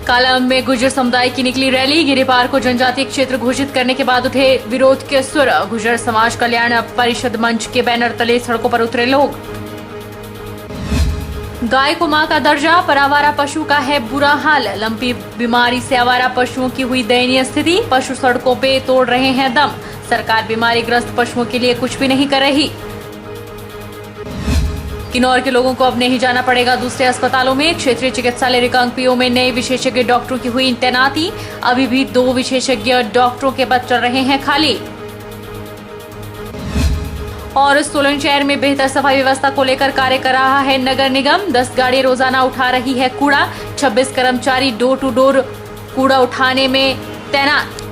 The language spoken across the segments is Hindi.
कालाअंब में गुर्जर समुदाय की निकली रैली। गिरिपार को जनजातीय क्षेत्र घोषित करने के बाद उठे विरोध के सुर। गुर्जर समाज कल्याण परिषद मंच के बैनर तले सड़कों पर उतरे लोग। गाय को मां का दर्जा, पर आवारा पशु का है बुरा हाल। लंपी बीमारी से आवारा पशुओं की हुई दयनीय स्थिति। पशु सड़कों पे तोड़ रहे हैं दम। सरकार बीमारी ग्रस्त पशुओं के लिए कुछ भी नहीं कर रही। किन्नौर के लोगों को अब नहीं जाना पड़ेगा दूसरे अस्पतालों में। क्षेत्रीय चिकित्सालय रिकांगपिओ में नए विशेषज्ञ डॉक्टरों की हुई तैनाती। अभी भी 2 विशेषज्ञ डॉक्टरों के पद चल रहे हैं खाली। और सोलन शहर में बेहतर सफाई व्यवस्था को लेकर कार्य कर रहा है नगर निगम। 10 गाड़ियां रोजाना उठा रही है कूड़ा। 26 कर्मचारी डोर टू डोर कूड़ा उठाने में तैनात।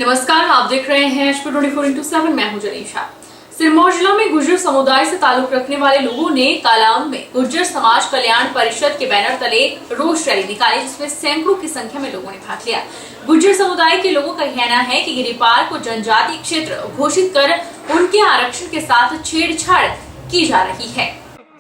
नमस्कार, आप देख रहे हैं HP 24x7। मैं हूं जनीशा। सिरमौर जिला में गुर्जर समुदाय से ताल्लुक रखने वाले लोगों ने कालाअंब में गुर्जर समाज कल्याण परिषद के बैनर तले रोष रैली निकाली, जिसमें सैकड़ों की संख्या में लोगों ने भाग लिया। गुर्जर समुदाय के लोगों का कहना है कि गिरिपार को जनजातीय क्षेत्र घोषित कर उनके आरक्षण के साथ छेड़छाड़ की जा रही है।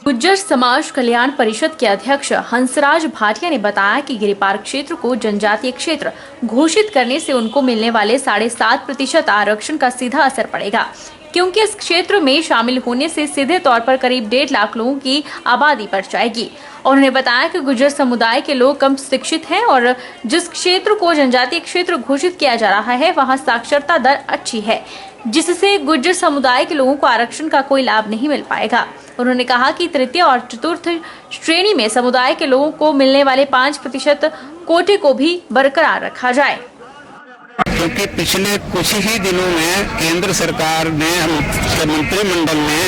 गुर्जर समाज कल्याण परिषद के अध्यक्ष हंसराज भाटिया ने बताया कि गिरिपार क्षेत्र को जनजातीय क्षेत्र घोषित करने से उनको मिलने वाले 7.5% आरक्षण का सीधा असर पड़ेगा, क्योंकि इस क्षेत्र में शामिल होने से सीधे तौर पर करीब 1.5 लाख लोगों की आबादी बढ़ जाएगी। उन्होंने बताया कि गुर्जर समुदाय के लोग कम शिक्षित हैं और जिस क्षेत्र को जनजातीय क्षेत्र घोषित किया जा रहा है वहां साक्षरता दर अच्छी है, जिससे गुर्जर समुदाय के लोगों को आरक्षण का कोई लाभ नहीं मिल पाएगा। उन्होंने कहा कि तृतीय और चतुर्थ श्रेणी में समुदाय के लोगों को मिलने वाले 5% कोटे को भी बरकरार रखा जाए, क्योंकि पिछले कुछ ही दिनों में केंद्र सरकार ने मंत्रिमंडल ने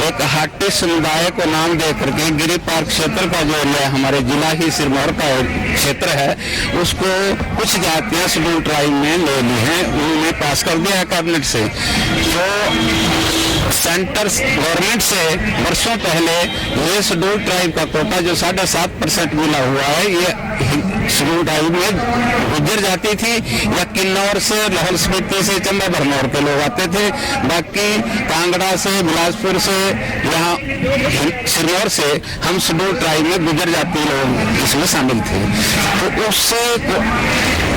एक हाटी समुदाय को नाम दे करके गिरिपार क्षेत्र का जो हमारे जिला ही सिरमौर का क्षेत्र है उसको कुछ जातियां शेड्यूल ट्राइब में ले ली हैं। उन्होंने पास कर दिया है कैबिनेट से। तो सेंटर गवर्नमेंट से वर्षों पहले ये शेड्यूल ट्राइब का कोटा जो 7.5% मिला हुआ है, ये शेड्यूल ट्राइब में गुर्जर जाती थी या किन्नौर से, लाहौल स्पीति से, चंबा भरमौर के लोग आते थे। बाकी कांगड़ा से, बिलासपुर से, यहाँ सिरमौर से हम शेड्यूल ट्राइब में गुर्जर जाति लोग इसमें शामिल थे। तो उससे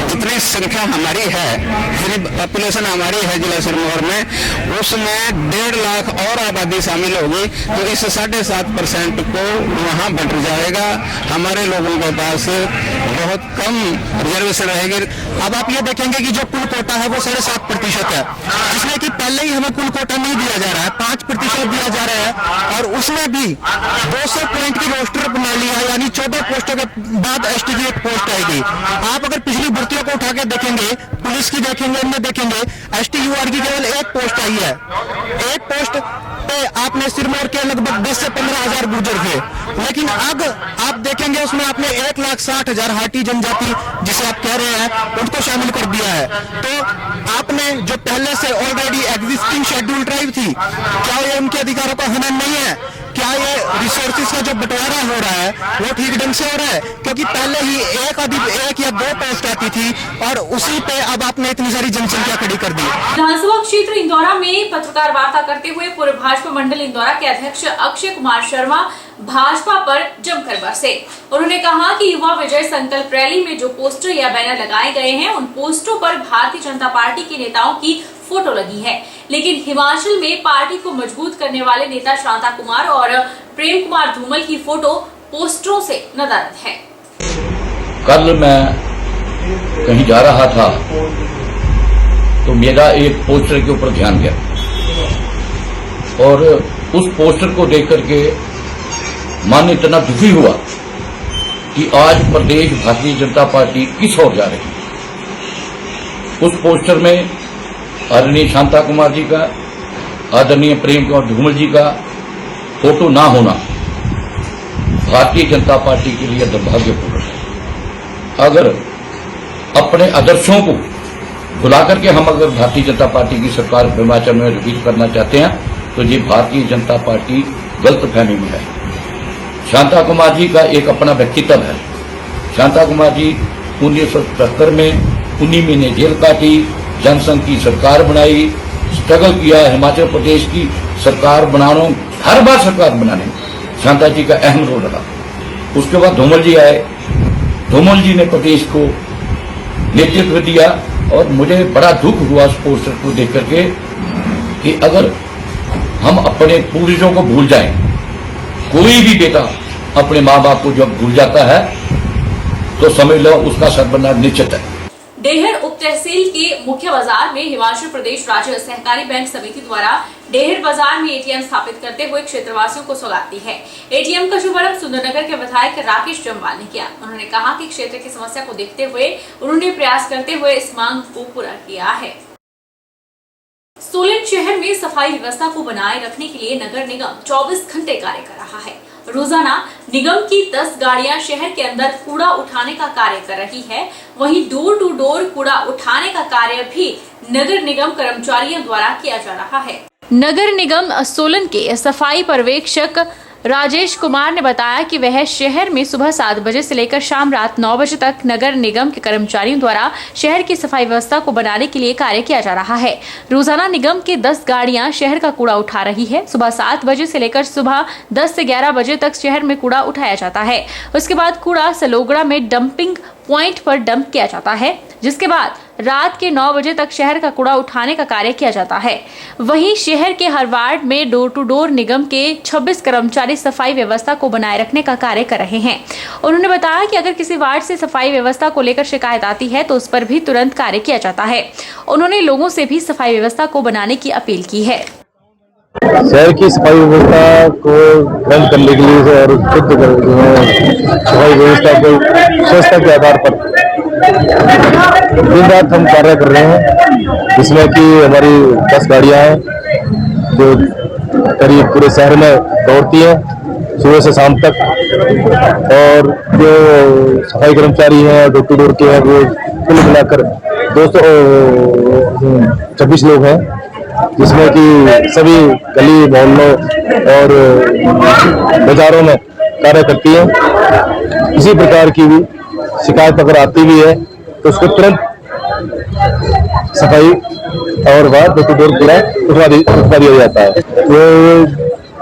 जितनी संख्या हमारी है, जितनी पॉपुलेशन हमारी है जिला सिरमौर में, उसमें 1.5 लाख और आबादी शामिल होगी। तो इस 7.5% को वहाँ बढ़ जाएगा। हमारे लोगों के पास बहुत कम रिजर्वेशन रहेगी। अब आप ये देखेंगे कि जो कुल कोटा है वो 7.5% है, जिसमें कि पहले ही हमें कुल कोटा नहीं दिया जा रहा है, 5% दिया जा रहा है। और उसमें भी 200 पॉइंट की रोस्टर बना लिया है, यानी 14 पोस्टों के बाद एसटी की एक पोस्ट आएगी। आप अगर पिछली भर्तियों को उठा के देखेंगे, पुलिस की देखेंगे, इनमें देखेंगे, एसटी यूआर की केवल 1 पोस्ट आई है। 1 पोस्ट पे आपने सिरमौर के लगभग 10 से 15 हजार गुर्जर थे, लेकिन अब आप देखेंगे उसमें आपने 1,60,000 हाटी जनजाति जिसे आप कह रहे हैं उनको शामिल कर दिया है। तो आपने जो पहले से ऑलरेडी एग्जिस्टिंग शेड्यूल ट्राइब थी, क्या ये उनके अधिकारों का हनन नहीं है? क्या ये रिसोर्सेज का जो बंटवारा हो रहा है वो ठीक ढंग से हो रहा है? क्योंकि पहले ही 1 या 2 पोस्ट आती थी और उसी पे अब आपने इतनी सारी जनसंख्या खड़ी कर दी। विधानसभा क्षेत्र इंदौरा में पत्रकार वार्ता करते हुए पूर्व भाजपा मंडल इंदौरा के अध्यक्ष अक्षय कुमार शर्मा भाजपा पर जमकर बरसे। उन्होंने कहा कि युवा विजय संकल्प रैली में जो पोस्टर या बैनर लगाए गए हैं, उन पोस्टरों पर भारतीय जनता पार्टी के नेताओं की फोटो लगी है, लेकिन हिमाचल में पार्टी को मजबूत करने वाले नेता शांता कुमार और प्रेम कुमार धूमल की फोटो पोस्टरों से नदारद है। कल मैं कहीं जा रहा था तो मेरा एक पोस्टर के ऊपर ध्यान गया और उस पोस्टर को देख करके मन इतना दुखी हुआ कि आज प्रदेश भारतीय जनता पार्टी किस ओर जा रही है। उस पोस्टर में आदरणीय शांता कुमार जी का, आदरणीय प्रेम कुमार धूमल जी का फोटो ना होना भारतीय जनता पार्टी के लिए दुर्भाग्यपूर्ण है। अगर अपने आदर्शों को भुला करके हम अगर भारतीय जनता पार्टी की सरकार हिमाचल में रिपीट करना चाहते हैं तो ये भारतीय जनता पार्टी गलत फहमी में है। शांता कुमार जी का एक अपना व्यक्तित्व है। शांता कुमार जी 1977 में 19 महीने जेल काटी, जनसंघ की सरकार बनाई, स्ट्रगल किया, हिमाचल प्रदेश की सरकार बनाने, हर बार सरकार बनाने में शांता जी का अहम रोल रहा। उसके बाद धूमल जी आए, धूमल जी ने प्रदेश को नेतृत्व दिया और मुझे बड़ा दुख हुआ उस पोस्टर को देख करके कि अगर हम अपने पूर्वजों को भूल जाएं, कोई भी बेटा अपने माँ बाप को जब भूल जाता है तो समझ लो उसका सर्वनाश निश्चित है। डेहर उप तहसील के मुख्य बाजार में हिमाचल प्रदेश राज्य सहकारी बैंक समिति द्वारा डेहर बाजार में एटीएम स्थापित करते हुए क्षेत्रवासियों को सौगात दी है। एटीएम का शुभारंभ सुंदरनगर के विधायक राकेश जम्वाल ने किया। उन्होंने कहा कि क्षेत्र की समस्या को देखते हुए उन्होंने प्रयास करते हुए इस मांग को पूरा किया है। सोलन शहर में सफाई व्यवस्था को बनाए रखने के लिए नगर निगम 24 घंटे कार्य कर रहा है। रोजाना निगम की 10 गाड़ियां शहर के अंदर कूड़ा उठाने का कार्य कर रही है। वहीं डोर टू डोर कूड़ा उठाने का कार्य भी नगर निगम कर्मचारियों द्वारा किया जा रहा है। नगर निगम सोलन के सफाई पर्यवेक्षक राजेश कुमार ने बताया कि वह शहर में सुबह 7 बजे से लेकर शाम रात 9 बजे तक नगर निगम के कर्मचारियों द्वारा शहर की सफाई व्यवस्था को बनाने के लिए कार्य किया जा रहा है। रोजाना निगम के 10 गाड़ियां शहर का कूड़ा उठा रही है। सुबह 7 बजे से लेकर सुबह 10 से 11 बजे तक शहर में कूड़ा उठाया जाता है। उसके बाद कूड़ा सलोगड़ा में डंपिंग पॉइंट पर डंप किया जाता है, जिसके बाद रात के 9 बजे तक शहर का कूड़ा उठाने का कार्य किया जाता है। वहीं शहर के हर वार्ड में डोर टू डोर निगम के 26 कर्मचारी सफाई व्यवस्था को बनाए रखने का कार्य कर रहे हैं। उन्होंने बताया कि अगर किसी वार्ड से सफाई व्यवस्था को लेकर शिकायत आती है तो उस पर भी तुरंत कार्य किया जाता है। उन्होंने लोगों से भी सफाई व्यवस्था को बनाने की अपील की है। शहर की सफाई व्यवस्था को बंद करने के लिए और शुद्ध सफाई व्यवस्था को स्वच्छता के आधार पर दिन रात हम कार्य कर रहे हैं, जिसमें कि हमारी 10 गाड़ियां हैं जो करीब पूरे शहर में दौड़ती हैं सुबह से शाम तक। और जो सफाई कर्मचारी हैं डोर टू डोर के हैं वो कुल मिलाकर 226 लोग हैं, जिसमें कि सभी गली मोहल्लों और बाजारों में कार्य करती हैं। इसी प्रकार की भी शिकायत अगर आती भी है तो उसको तुरंत सफाई और बाद डोर टू डोर पूरा उठवा दिया जाता है। तो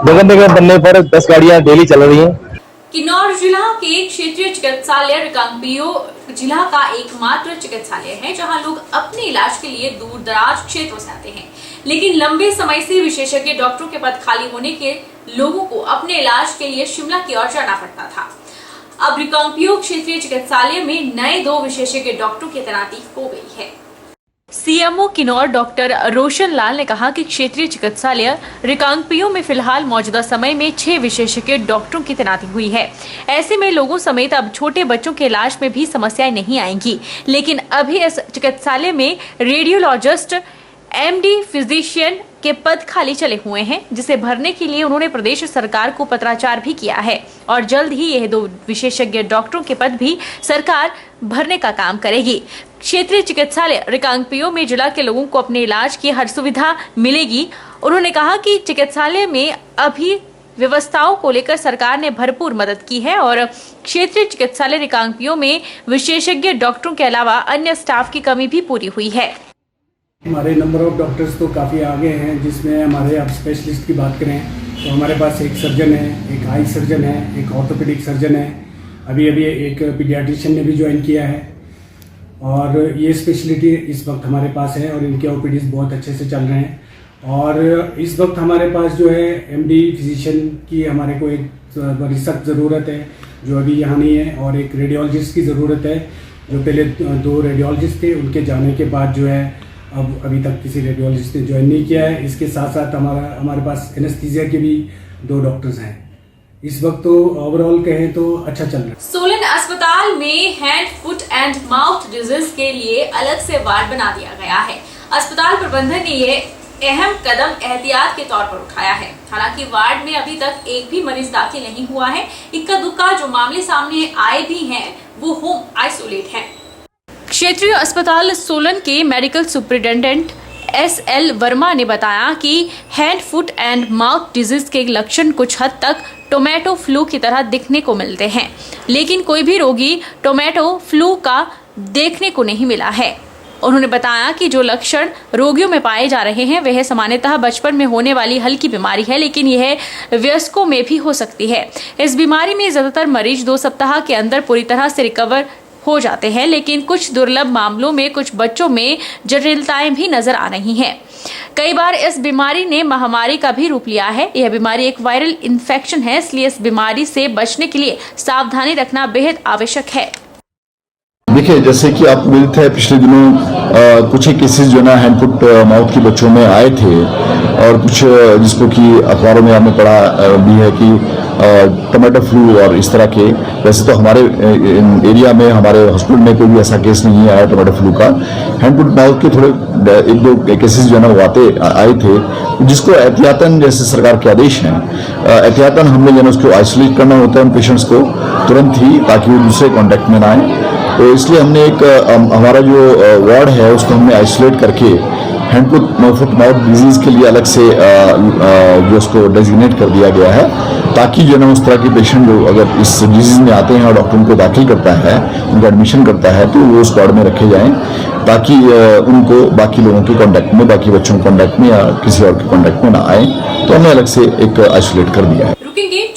नगर निगम बनने पर 10 गाड़ियां डेली चल रही हैं। किन्नौर जिला के क्षेत्रीय चिकित्सालय रिकांगपिओ जिला का एकमात्र चिकित्सालय है जहां लोग अपने इलाज के लिए दूर दराज क्षेत्रों से आते हैं, लेकिन लंबे समय से विशेषज्ञ डॉक्टरों के पद खाली होने के लोगों को अपने इलाज के लिए शिमला की ओर जाना पड़ता था। अब रिकांगपिओ क्षेत्रीय चिकित्सालय में नए 2 विशेषज्ञ डॉक्टरों की तैनाती हो गई है। सीएमओ किन्नौर डॉक्टर रोशन लाल ने कहा कि क्षेत्रीय चिकित्सालय रिकांगपिओ में फिलहाल मौजूदा समय में 6 विशेषज्ञ डॉक्टरों की तैनाती हुई है। ऐसे में लोगों समेत अब छोटे बच्चों के इलाज में भी समस्याएं नहीं आएंगी, लेकिन अभी इस चिकित्सालय में रेडियोलॉजिस्ट एमडी फिजिशियन के पद खाली चले हुए हैं, जिसे भरने के लिए उन्होंने प्रदेश सरकार को पत्राचार भी किया है और जल्द ही यह 2 विशेषज्ञ डॉक्टरों के पद भी सरकार भरने का काम करेगी। क्षेत्रीय चिकित्सालय रिकांगपिओ में जिला के लोगों को अपने इलाज की हर सुविधा मिलेगी। उन्होंने कहा कि चिकित्सालय में अभी व्यवस्थाओं को लेकर सरकार ने भरपूर मदद की है और क्षेत्रीय चिकित्सालय रिकांगपिओ में विशेषज्ञ डॉक्टरों के अलावा अन्य स्टाफ की कमी भी पूरी हुई है। हमारे नंबर ऑफ डॉक्टर्स तो काफ़ी आगे हैं, जिसमें हमारे अब स्पेशलिस्ट की बात करें तो हमारे पास एक सर्जन है, एक आई सर्जन है, एक ऑर्थोपेडिक सर्जन है, अभी एक पीडियाट्रिशियन ने भी ज्वाइन किया है और ये स्पेशलिटी इस वक्त हमारे पास है और इनके ओपीडीज बहुत अच्छे से चल रहे हैं। और इस वक्त हमारे पास जो है एमडी फिजिशियन की हमारे को एक बड़ी सख्त ज़रूरत है जो अभी यहाँ नहीं है, और एक रेडियोलॉजिस्ट की ज़रूरत है जो पहले 2 रेडियोलॉजिस्ट थे, उनके जाने के बाद जो है अब अभी तक किसी रेडियोलॉजिस्ट ने ज्वाइन नहीं किया है। इसके साथ साथ हमारे पास एनेस्थीसिया के भी 2 डॉक्टर्स हैं। इस वक्त तो ओवरऑल कहें तो अच्छा चल रहा है। सोलन अस्पताल में hand foot and mouth disease के लिए अलग से वार्ड बना दिया गया है। अस्पताल प्रबंधन ने ये अहम कदम एहतियात के तौर पर उठाया है। हालांकि वार्ड में अभी तक एक भी मरीज दाखिल नहीं हुआ है। इक्का दुक्का जो मामले सामने आए भी हैं वो होम आइसोलेट हैं। क्षेत्रीय अस्पताल सोलन के मेडिकल सुपरिटेंडेंट SL वर्मा ने बताया कि hand foot and mouth disease के लक्षण कुछ हद तक टोमेटो फ्लू की तरह दिखने को मिलते हैं, लेकिन कोई भी रोगी टोमेटो फ्लू का देखने को नहीं मिला है। उन्होंने बताया कि जो लक्षण रोगियों में पाए जा रहे हैं वह सामान्यतः बचपन में होने वाली हल्की बीमारी है, लेकिन यह वयस्कों में भी हो सकती है। इस बीमारी में ज्यादातर मरीज 2 सप्ताह के अंदर पूरी तरह से रिकवर हो जाते हैं, लेकिन कुछ दुर्लभ मामलों में कुछ बच्चों में जटिलताएं भी नजर आ रही हैं। कई बार इस बीमारी ने महामारी का भी रूप लिया है। यह बीमारी एक वायरल इन्फेक्शन है, इसलिए इस बीमारी से बचने के लिए सावधानी रखना बेहद आवश्यक है। देखिए, जैसे कि आपको विदित है, पिछले दिनों कुछ ही केसेस जो ना हैंड फुट माउथ के बच्चों में आए थे, और कुछ जिसको कि अखबारों में आपने पढ़ा भी है कि टमाटो फ्लू और इस तरह के। वैसे तो हमारे एरिया में, हमारे हॉस्पिटल में कोई भी ऐसा केस नहीं आया टमाटो फ्लू का। हैंड फुट माउथ के थोड़े 1-2 केसेस जो है ना वो आए थे, जिसको एहतियातन, जैसे सरकार के आदेश हैं, एहतियातन हमने जो है उसको आइसोलेट करना होता है उन पेशेंट्स को तुरंत ही, ताकि वो दूसरे कॉन्टैक्ट में ना आए। तो इसलिए हमने एक हमारा जो वार्ड है उसको हमने आइसोलेट करके हैंड फुट माउथ डिजीज के लिए अलग से जो उसको डेजिग्नेट कर दिया गया है, ताकि जो है उस तरह के पेशेंट जो अगर इस डिजीज में आते हैं और डॉक्टर उनको दाखिल करता है, उनका एडमिशन करता है, तो वो उस वार्ड में रखे जाएं, ताकि उनको बाकी लोगों के कॉन्टैक्ट में, बाकी बच्चों के कॉन्टैक्ट में या किसी और के कॉन्टैक्ट में ना आए। तो हमने अलग से एक आइसोलेट कर दिया है। रुकेंगे